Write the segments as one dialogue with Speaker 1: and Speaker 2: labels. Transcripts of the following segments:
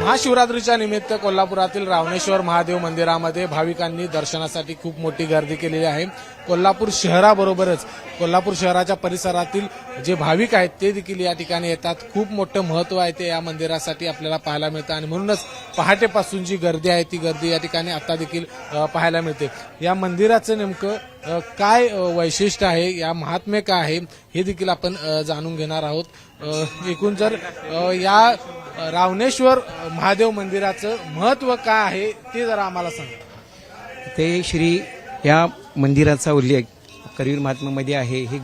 Speaker 1: महाशिवरात्रीच्या निमित्त कोल्हापुरातील रावणेश्वर महादेव मंदिरामध्ये भाविकांनी दर्शनासाठी खूप मोठी गर्दी केलेली आहे। कोल्हापूर शहराबरोबरच कोल्हापूर शहराच्या परिसरातील जे भाविक आहेत ते देखील या ठिकाणी येतात। खूप मोठं महत्व आहे ते या मंदिरासाठी आपल्याला पाहायला मिळतं आणि म्हणूनच पहाटेपासून जी गर्दी आहे ती गर्दी या ठिकाणी आता देखील पाहायला मिळते। या मंदिराचं नेमकं काय वैशिष्ट्य आहे, या महात्म्य काय आहे हे देखील आपण जाणून घेणार आहोत। एकूण जर या रावणेश्वर महादेव मंदिराचं महत्व काय आहे ते जरा आम्हाला सांगा।
Speaker 2: ते श्री या मंदिराचा उल्लेख करवीर महात्म्यामध्ये आहे। हे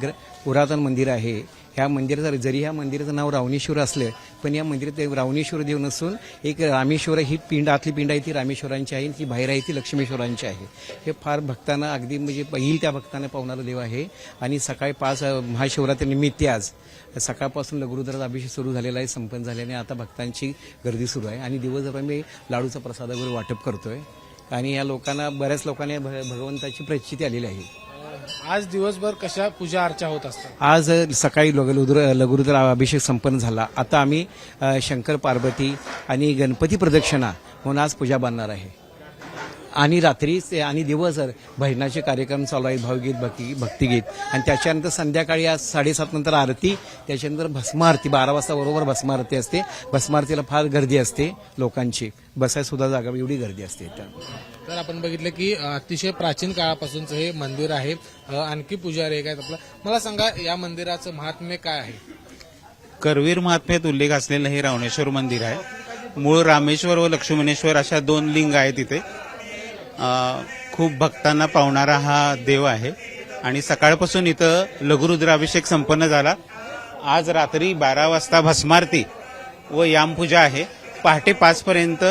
Speaker 2: पुरातन मंदिर आहे। ह्या मंदिराचं जरी ह्या मंदिराचं नाव रावणेश्वर असलं पण या मंदिरात रावणेश्वर देव नसून एक रामेश्वर ही पिंड आतली पिंड आहे ती रामेश्वरांची आहे, ती बाहेर आहे ती लक्ष्मेश्वरांची आहे। हे फार भक्तांना अगदी म्हणजे येईल त्या भक्तांना पावणारा देव आहे। आणि सकाळी 5 महाशिवरात्रीनिमित्त आज सकाळपासून लघुरुद्राचा अभिषेक सुरू झालेला आहे, संपन्न झाल्याने आता भक्तांची गर्दी सुरू आहे आणि दिवसभर मी लाडूचा प्रसाद वगैरे वाटप करतोय आणि या लोकांना बऱ्याच लोकांना भगवंताची प्रचिती आलेली आहे।
Speaker 1: आज दिवसभर कशा पूजा अर्चा होत असतात?
Speaker 2: आज सकाळी लघुरुद्र अभिषेक संपन्न झाला। आता आम्ही शंकर पार्वती आणि गणपती प्रदक्षिणा म्हणून आज पूजा बांधणार आहे आणि रात्री आणि दिवसभर भजनाचे कार्यक्रम चालू आहेत, भावगीत भक्तिगीत आणि त्याच्यानंतर संध्याकाळी आज 7:30 नंतर आरती, त्याच्यानंतर भस्मारती 12 वाजता बरोबर भस्मारती असते। भस्मारतीला फार गर्दी असते लोकांची, बसायला सुद्धा जागा एवढी गर्दी असते।
Speaker 1: तर आपण बघितलं की अतिशय प्राचीन काळापासूनचं हे मंदिर आहे। आणखी पुजारी एक आहेत आपला, मला सांगा या मंदिराचं महात्म्य काय आहे?
Speaker 3: करवीर महात्म्यात उल्लेख असलेलं हे रावणेश्वर मंदिर आहे। मूळ रामेश्वर व लक्ष्मणेश्वर अशा 2 लिंग आहेत इथे। खूप भक्तांना पावणारा हा देव आहे आणि सकाळपासून इथं लघुरुद्राभिषेक संपन्न झाला। आज रात्री 12 वाजता भस्मारती व यामपूजा आहे। पहाटे 5 पर्यंत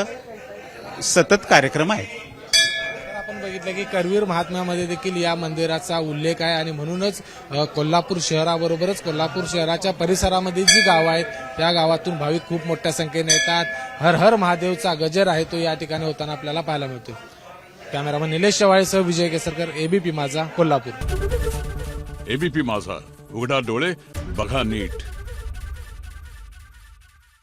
Speaker 3: सतत कार्यक्रम आहे।
Speaker 1: आपण बघितलं की करवीर महात्म्यामध्ये देखील या मंदिराचा उल्लेख आहे आणि म्हणूनच कोल्हापूर शहराबरोबरच कोल्हापूर शहराच्या परिसरामध्ये जी गावं आहेत त्या गावातून भाविक खूप मोठ्या संख्येने येतात। हर हर महादेवचा गजर आहे तो या ठिकाणी होताना आपल्याला पाहायला मिळतो। कॅमेरामन निलेश शेवाळेसह विजय केसरकर, एबीपी माझा, कोल्हापूर।
Speaker 4: एबीपी माझा, उघडा डोळे बघा नीट।